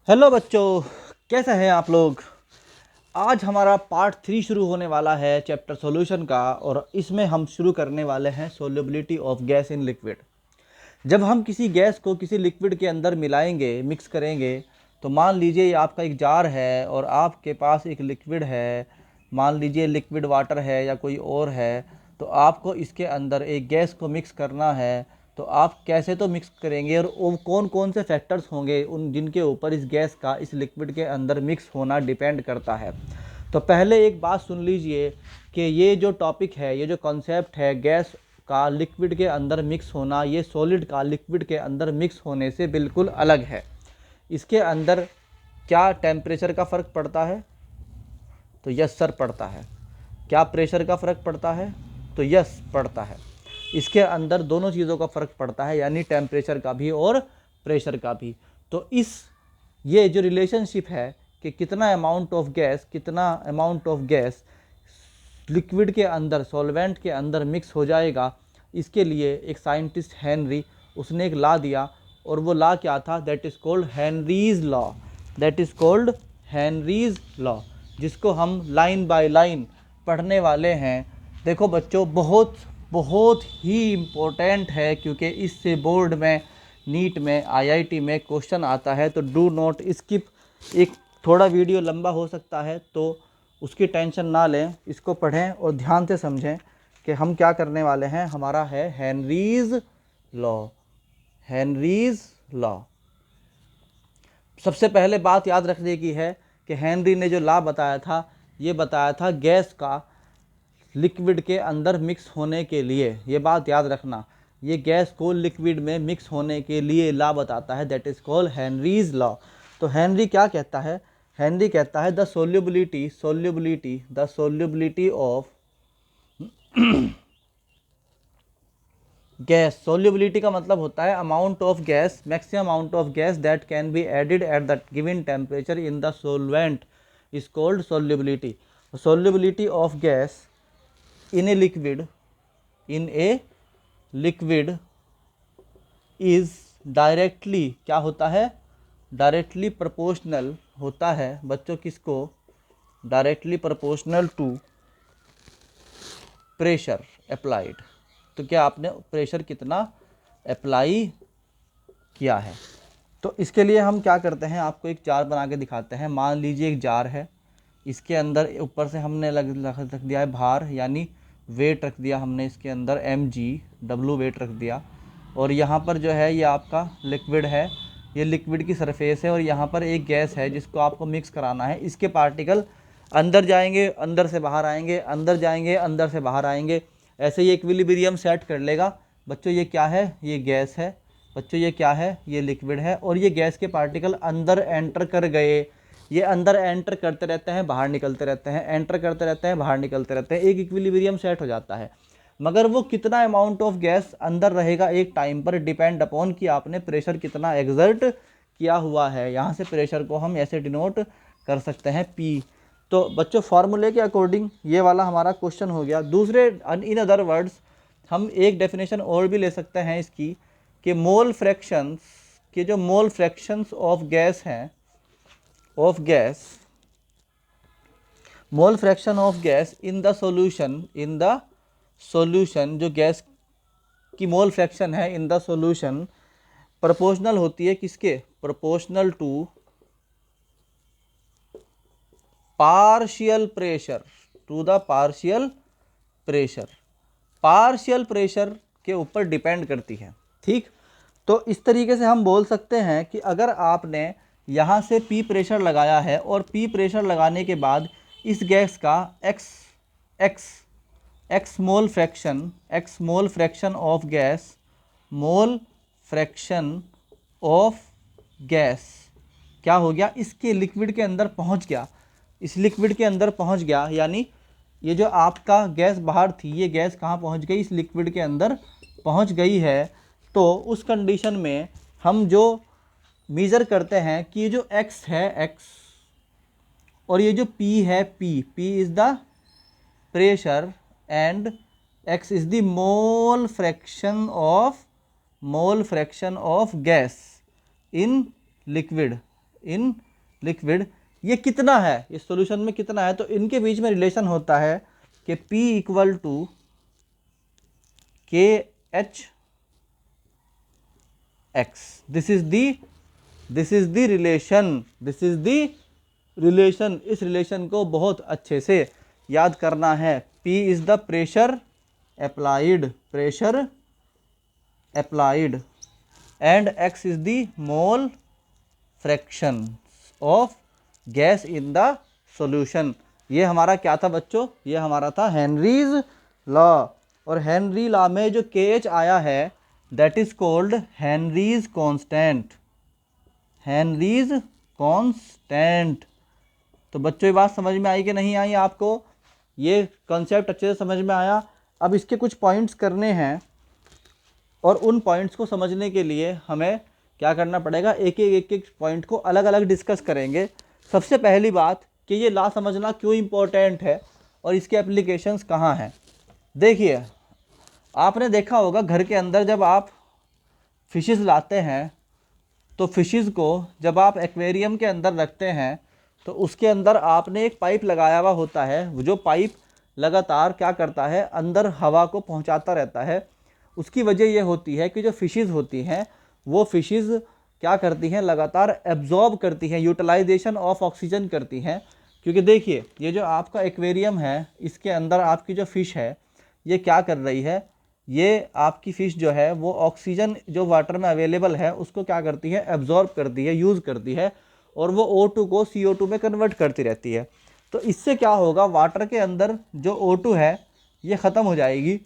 Hello बच्चों, कैसे हैं आप लोग। आज हमारा पार्ट 3 शुरू होने वाला है चैप्टर सॉल्यूशन का। और इसमें हम शुरू करने वाले हैं solubility of gas in liquid. जब हम किसी गैस को किसी लिक्विड के अंदर मिलाएंगे, मिक्स करेंगे, तो मान लीजिए ये आपका एक जार है और आपके पास एक लिक्विड है। मान लीजिए लिक्विड वाटर है या कोई और है। तो आपको इसके अंदर एक गैस को मिक्स करना है। तो आप कैसे तो मिक्स करेंगे और वो कौन कौन से फैक्टर्स होंगे उन जिनके ऊपर इस गैस का इस लिक्विड के अंदर मिक्स होना डिपेंड करता है। तो पहले एक बात सुन लीजिए कि ये जो टॉपिक है, ये जो कॉन्सेप्ट है गैस का लिक्विड के अंदर मिक्स होना, ये सॉलिड का लिक्विड के अंदर मिक्स होने से बिल्कुल अलग है। इसके अंदर क्या टेम्परेचर का फ़र्क पड़ता है? तो यस सर पड़ता है। क्या प्रेशर का फ़र्क पड़ता है? तो यस पड़ता है। इसके अंदर दोनों चीज़ों का फ़र्क पड़ता है, यानी टेम्परेचर का भी और प्रेशर का भी। तो ये जो रिलेशनशिप है कि कितना अमाउंट ऑफ गैस लिक्विड के अंदर, सॉल्वेंट के अंदर मिक्स हो जाएगा, इसके लिए एक साइंटिस्ट हेनरी, उसने एक लॉ दिया। और वो लॉ क्या था? That is called Henry's law. That is called Henry's law, जिसको हम लाइन बाय लाइन पढ़ने वाले हैं। देखो बच्चों, बहुत बहुत ही इम्पोर्टेंट है, क्योंकि इससे बोर्ड में, नीट में, आईआईटी में क्वेश्चन आता है। तो डू नॉट स्किप। एक थोड़ा वीडियो लंबा हो सकता है, तो उसकी टेंशन ना लें, इसको पढ़ें और ध्यान से समझें कि हम क्या करने वाले हैं। हमारा है हेनरीज लॉ। Henry's law. सबसे पहले बात याद रखने की है कि हेनरी ने जो लॉ बताया था, ये बताया था गैस का लिक्विड के अंदर मिक्स होने के लिए। ये बात याद रखना, ये गैस को लिक्विड में मिक्स होने के लिए लॉ बताता है। That is called Henry's law. तो हेनरी क्या कहता है? हेनरी कहता है the solubility of gas. Solubility का मतलब होता है amount of gas, maximum amount of gas that can be added at the given temperature in the solvent is called solubility. Solubility of gas in a liquid is directly क्या होता है? Directly proportional होता है बच्चों। किसको? Directly proportional to pressure applied. तो क्या आपने प्रेशर कितना अप्लाई किया है? तो इसके लिए हम क्या करते हैं, आपको एक जार बना के दिखाते हैं। मान लीजिए एक जार है, इसके अंदर ऊपर से हमने रख दिया है भार, यानी वेट रख दिया हमने इसके अंदर mg वेट रख दिया। और यहाँ पर जो है ये आपका लिक्विड है, ये लिक्विड की सरफेस है। और यहाँ पर एक गैस है जिसको आपको मिक्स कराना है। इसके पार्टिकल अंदर जाएंगे, अंदर से बाहर आएंगे, अंदर जाएंगे, अंदर से बाहर आएंगे। ऐसे ये इक्विलिब्रियम सेट कर लेगा। बच्चों ये क्या है? ये गैस है। बच्चों ये क्या है? ये लिक्विड है। और ये गैस के पार्टिकल अंदर एंटर कर गए। ये अंदर एंटर करते रहते हैं, बाहर निकलते रहते हैं, एंटर करते रहते हैं, बाहर निकलते रहते हैं। एक इक्विलिब्रियम सेट हो जाता है। मगर वो कितना अमाउंट ऑफ गैस अंदर रहेगा एक टाइम पर, डिपेंड अपॉन कि आपने प्रेशर कितना एग्जर्ट किया हुआ है। यहाँ से प्रेशर को हम ऐसे डिनोट कर सकते हैं P। तो बच्चों फॉर्मूले के अकॉर्डिंग ये वाला हमारा क्वेश्चन हो गया। दूसरे इन अदर वर्ड्स हम एक डेफिनेशन और भी ले सकते हैं इसकी, कि मोल फ्रैक्शंस के जो मोल फ्रैक्शंस ऑफ गैस हैं, मोल fraction of gas in the solution, जो गैस की मोल फ्रैक्शन है इन द सॉल्यूशन, प्रोपोर्शनल होती है किसके? Proportional to partial pressure, to the partial pressure के ऊपर डिपेंड करती है। ठीक। तो इस तरीके से हम बोल सकते हैं कि अगर आपने यहाँ से P प्रेशर लगाया है और P प्रेशर लगाने के बाद इस गैस का x mole fraction of gas क्या हो गया? इसके लिक्विड के अंदर पहुँच गया। इस लिक्विड के अंदर पहुँच गया, यानी ये जो आपका गैस बाहर थी, ये गैस कहाँ पहुँच गई? इस लिक्विड के अंदर पहुँच गई है। तो उस कंडीशन में हम जो मेज़र करते हैं कि ये जो x है x और ये जो P है P is the pressure and x is the mole fraction of gas in liquid. In liquid, ये कितना है, इस सॉल्यूशन में कितना है, तो इनके बीच में रिलेशन होता है कि P equal to KH X। This is the relation. इस रिलेशन को बहुत अच्छे से याद करना है। P is the pressure applied and X is the mole fraction of gas in the solution. ये हमारा क्या था बच्चों, ये हमारा था हेनरीज लॉ। और हेनरी लॉ में जो KH आया है that is called Henry's constant. तो बच्चों ये बात समझ में आई कि नहीं आई आपको, ये कॉन्सेप्ट अच्छे से समझ में आया। अब इसके कुछ पॉइंट्स करने हैं और उन पॉइंट्स को समझने के लिए हमें क्या करना पड़ेगा, एक एक पॉइंट को अलग अलग डिस्कस करेंगे। सबसे पहली बात कि ये लॉ समझना क्यों इम्पोर्टेंट है और इसके एप्लीकेशंस कहाँ हैं। देखिए, आपने देखा होगा घर के अंदर जब आप फिशेस लाते हैं तो फिशेस को जब आप एक्वेरियम के अंदर रखते हैं तो उसके अंदर आपने एक पाइप लगाया हुआ होता है, जो पाइप लगातार क्या करता है, अंदर हवा को पहुंचाता रहता है। उसकी वजह यह होती है कि जो फिशेस होती हैं वो फिशेस क्या करती हैं, लगातार एब्जॉर्ब करती हैं, यूटिलाइजेशन ऑफ ऑक्सीजन करती हैं। क्योंकि देखिए, ये जो आपका एक्वेरियम है इसके अंदर आपकी जो फ़िश है ये क्या कर रही है, ये आपकी फ़िश जो है वो ऑक्सीजन जो वाटर में अवेलेबल है उसको क्या करती है, एब्जॉर्ब करती है, यूज़ करती है, और वो O2 को CO2 में कन्वर्ट करती रहती है। तो इससे क्या होगा, वाटर के अंदर जो O2 है ये ख़त्म हो जाएगी,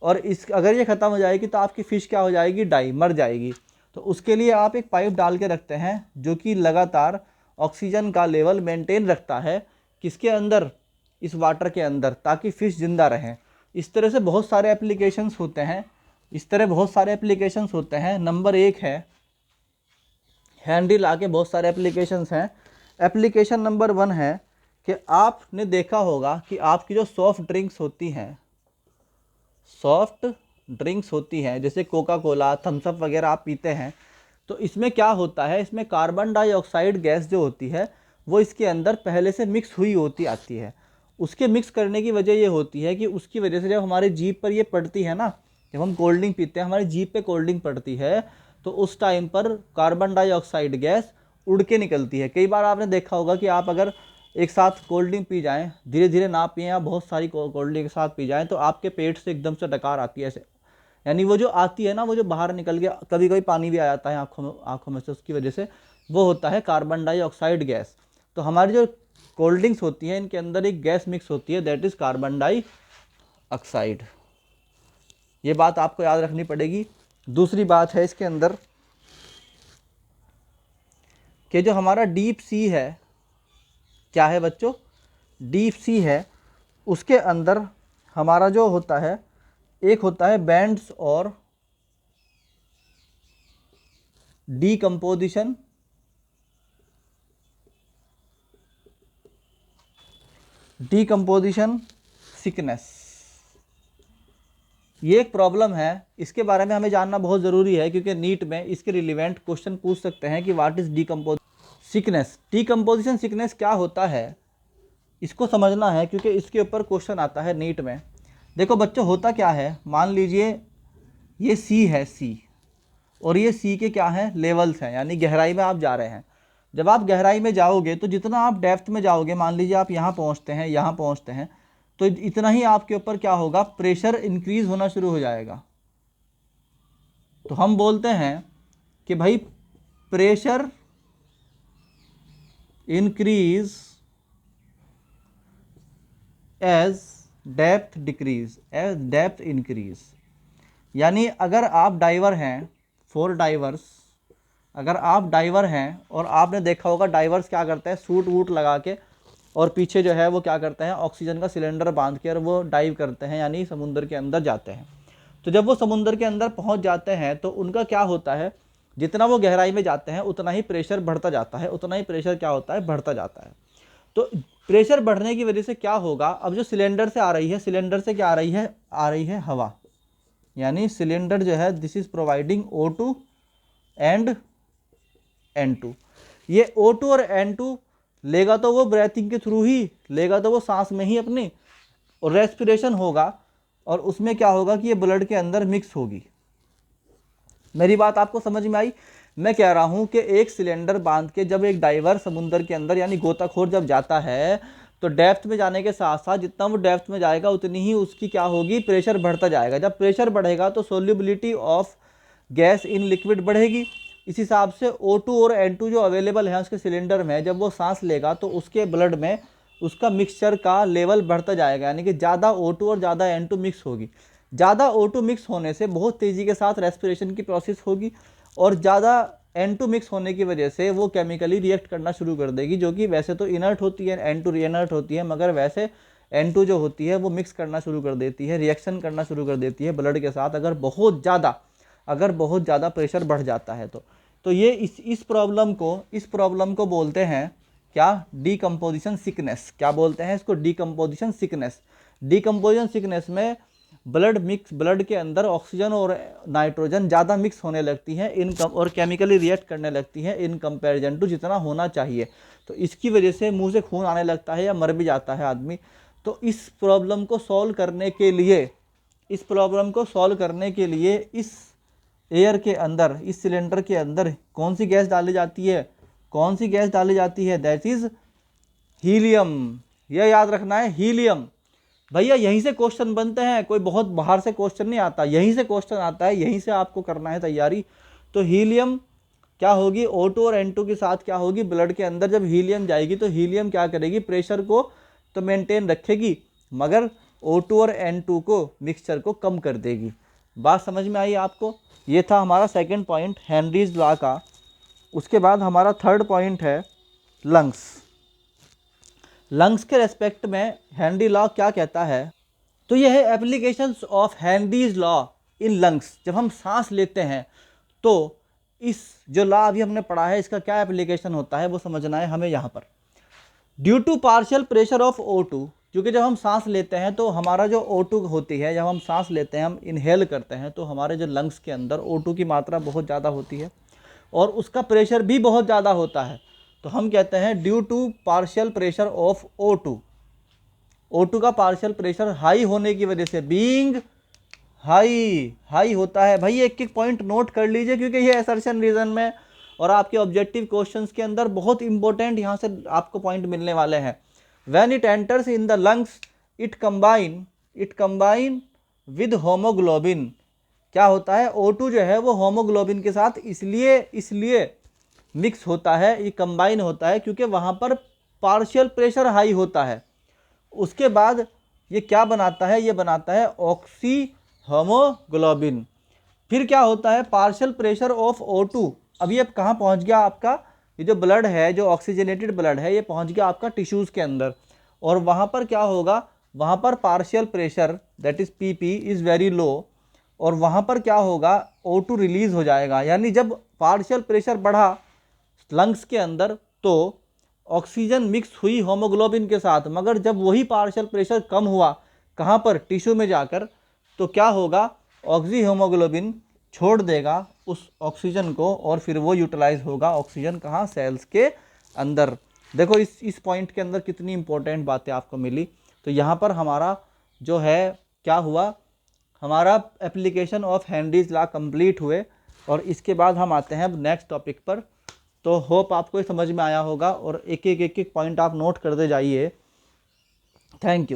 और अगर ये ख़त्म हो जाएगी तो आपकी फ़िश क्या हो जाएगी, मर जाएगी। तो उसके लिए आप एक पाइप डाल के रखते हैं जो कि लगातार ऑक्सीजन का लेवल मेंटेन रखता है, किसके अंदर, इस वाटर के अंदर, ताकि फ़िश ज़िंदा रहें। इस तरह से बहुत सारे एप्लीकेशंस होते हैं। नंबर 1 है, हैंडल आके बहुत सारे एप्लीकेशंस हैं। एप्लीकेशन नंबर 1 है कि आपने देखा होगा कि आपकी जो सॉफ्ट ड्रिंक्स होती हैं जैसे कोका कोला, थम्स अप वगैरह आप पीते हैं, तो इसमें क्या होता है, इसमें कार्बन डाइऑक्साइड गैस जो होती है वो इसके अंदर पहले से मिक्स हुई होती आती है। उसके मिक्स करने की वजह ये होती है कि उसकी वजह से जब हमारे जीभ पर ये पड़ती है ना, जब हम कोल्ड ड्रिंक पीते हैं हमारी जीभ पे कोल्ड ड्रिंक पड़ती है तो उस टाइम पर कार्बन डाइऑक्साइड गैस उड़ के निकलती है। कई बार आपने देखा होगा कि आप अगर एक साथ कोल्ड ड्रिंक पी जाएं, धीरे धीरे ना पिएं, या बहुत सारी कोल्ड ड्रिंक के साथ पी जाएं तो आपके पेट से एकदम से डकार आती है ऐसे, यानी वो जो आती है ना, वो जो बाहर निकल के कभी कभी पानी भी आ जाता है आँखों में से, उसकी वजह से वो होता है कार्बन डाइऑक्साइड गैस। तो हमारी जो कोल्ड ड्रिंक्स होती हैं इनके अंदर एक गैस मिक्स होती है दैट इज़ कार्बन डाइऑक्साइड। ये बात आपको याद रखनी पड़ेगी। दूसरी बात है इसके अंदर कि जो हमारा डीप सी है, क्या है बच्चों, डीप सी है, उसके अंदर हमारा जो होता है, एक होता है बैंड्स और डीकम्पोजिशन सिकनेस। ये एक प्रॉब्लम है, इसके बारे में हमें जानना बहुत ज़रूरी है क्योंकि नीट में इसके रिलेवेंट क्वेश्चन पूछ सकते हैं कि व्हाट इज़ डीकम्पोजिशन सिकनेस क्या होता है, इसको समझना है क्योंकि इसके ऊपर क्वेश्चन आता है नीट में। देखो बच्चों, होता क्या है, मान लीजिए ये सी है, सी, और ये सी के क्या हैं, लेवल्स हैं, यानी गहराई में आप जा रहे हैं। जब आप गहराई में जाओगे तो जितना आप डेप्थ में जाओगे, मान लीजिए आप यहाँ पहुँचते हैं, तो इतना ही आपके ऊपर क्या होगा, प्रेशर इंक्रीज होना शुरू हो जाएगा। तो हम बोलते हैं कि भाई pressure increase as depth increase. यानी अगर आप डाइवर हैं, अगर आप डाइवर हैं और आपने देखा होगा डाइवर्स क्या करते हैं, सूट वूट लगा के और पीछे जो है वो क्या करते हैं, ऑक्सीजन का सिलेंडर बांध के और वो डाइव करते हैं, यानी समुद्र के अंदर जाते हैं। तो जब वो समुद्र के अंदर पहुंच जाते हैं तो उनका क्या होता है, जितना वो गहराई में जाते हैं उतना ही प्रेशर बढ़ता जाता है, उतना ही प्रेशर क्या होता है, बढ़ता जाता है। तो प्रेशर बढ़ने की वजह से क्या होगा, अब जो सिलेंडर से आ रही है, सिलेंडर से क्या आ रही है हवा, यानी सिलेंडर जो है this is providing O2 and N2। ये O2 और N2 लेगा तो वो ब्रेथिंग के थ्रू ही लेगा, तो वो सांस में ही अपनी और रेस्पिरेशन होगा, और उसमें क्या होगा कि ये ब्लड के अंदर मिक्स होगी। मेरी बात आपको समझ में आई? मैं कह रहा हूं कि एक सिलेंडर बांध के जब एक डाइवर समुद्र के अंदर यानी गोताखोर जब जाता है तो डेप्थ में जाने के साथ साथ जितना वो डेप्थ में जाएगा उतनी ही उसकी क्या होगी, प्रेशर बढ़ता जाएगा। जब प्रेशर बढ़ेगा तो solubility of gas in liquid बढ़ेगी। इस हिसाब से O2 और N2 जो अवेलेबल है उसके सिलेंडर में, जब वो सांस लेगा तो उसके ब्लड में उसका मिक्सचर का लेवल बढ़ता जाएगा, यानी कि ज़्यादा O2 और ज़्यादा N2 मिक्स होगी। ज़्यादा O2 मिक्स होने से बहुत तेज़ी के साथ रेस्पिरेशन की प्रोसेस होगी, और ज़्यादा N2 मिक्स होने की वजह से वो केमिकली रिएक्ट करना शुरू कर देगी, जो कि वैसे तो इनर्ट होती है, N2 इनर्ट होती है, मगर वैसे N2 जो होती है वो मिक्स करना शुरू कर देती है, रिएक्शन करना शुरू कर देती है ब्लड के साथ, अगर बहुत ज़्यादा प्रेशर बढ़ जाता है तो ये इस प्रॉब्लम को बोलते हैं क्या, डीकम्पोजिशन सिकनेस। क्या बोलते हैं इसको? Decomposition sickness. डीकम्पोजिशन सिकनेस में ब्लड के अंदर ऑक्सीजन और नाइट्रोजन ज़्यादा मिक्स होने लगती हैं और केमिकली रिएक्ट करने लगती हैं इन कंपैरिजन टू जितना होना चाहिए। तो इसकी वजह से मुंह से खून आने लगता है या मर भी जाता है आदमी। तो इस प्रॉब्लम को सॉल्व करने के लिए इस एयर के अंदर, इस सिलेंडर के अंदर कौन सी गैस डाली जाती है? That is helium. यह याद रखना है, हीलियम। भैया यहीं से क्वेश्चन बनते हैं, कोई बहुत बाहर से क्वेश्चन नहीं आता, यहीं से क्वेश्चन आता है, यहीं से आपको करना है तैयारी। तो हीलियम क्या होगी, O2 और N2 के साथ क्या होगी, ब्लड के अंदर जब हीलियम जाएगी तो हीलियम क्या करेगी, प्रेशर को तो मेंटेन रखेगी, मगर O2 और N2 को मिक्सचर को कम कर देगी। बात समझ में आई आपको? ये था हमारा सेकंड पॉइंट हेनरीज लॉ का। उसके बाद हमारा थर्ड पॉइंट है लंग्स। लंग्स के रेस्पेक्ट में हेनरी लॉ क्या कहता है? तो यह है applications of Henry's law in lungs. जब हम सांस लेते हैं तो इस जो लॉ अभी हमने पढ़ा है इसका क्या एप्लीकेशन होता है वो समझना है हमें यहाँ पर। Due to partial pressure of O2, क्योंकि जब हम सांस लेते हैं तो हमारा जो O2 होती है, जब हम सांस लेते हैं, हम इनहेल करते हैं, तो हमारे जो लंग्स के अंदर O2 की मात्रा बहुत ज़्यादा होती है और उसका प्रेशर भी बहुत ज़्यादा होता है। तो हम कहते हैं due to partial pressure of O2 का पार्शियल प्रेशर हाई होने की वजह से, बीइंग हाई होता है। भाई एक एक पॉइंट नोट कर लीजिए, क्योंकि ये असर्शन रीजन में और आपके ऑब्जेक्टिव क्वेश्चंस के अंदर बहुत इंपॉर्टेंट यहाँ से आपको पॉइंट मिलने वाले हैं। When it enters in the lungs it combine with haemoglobin. क्या होता है, O2 जो है वो होमोग्लोबिन के साथ इसलिए मिक्स होता है, ये कंबाइन होता है क्योंकि वहाँ पर पार्शियल प्रेशर हाई होता है। उसके बाद ये क्या बनाता है, ये बनाता है ऑक्सी होमोग्लोबिन। फिर क्या होता है, पार्शियल प्रेशर ऑफ O2। अभी अब कहाँ पहुँच गया आपका, ये जो ब्लड है, जो ऑक्सीजनेटेड ब्लड है, ये पहुँच गया आपका टिश्यूज़ के अंदर, और वहाँ पर क्या होगा, वहाँ पर partial pressure that is PP is very low, और वहाँ पर क्या होगा, O2 रिलीज़ हो जाएगा। यानी जब पार्शियल प्रेशर बढ़ा लंग्स के अंदर तो ऑक्सीजन मिक्स हुई होमोग्लोबिन के साथ, मगर जब वही पार्शियल प्रेशर कम हुआ कहाँ पर, टिश्यू में जाकर, तो क्या होगा, ऑक्सी होमोग्लोबिन छोड़ देगा उस ऑक्सीजन को और फिर वो यूटिलाइज होगा ऑक्सीजन कहाँ, सेल्स के अंदर। देखो इस पॉइंट के अंदर कितनी इंपॉर्टेंट बातें आपको मिली। तो यहाँ पर हमारा जो है क्या हुआ, हमारा application of Henry's law complete हुए, और इसके बाद हम आते हैं नेक्स्ट टॉपिक पर। तो होप आपको समझ में आया होगा और एक एक पॉइंट आप नोट करते जाइए। Thank you.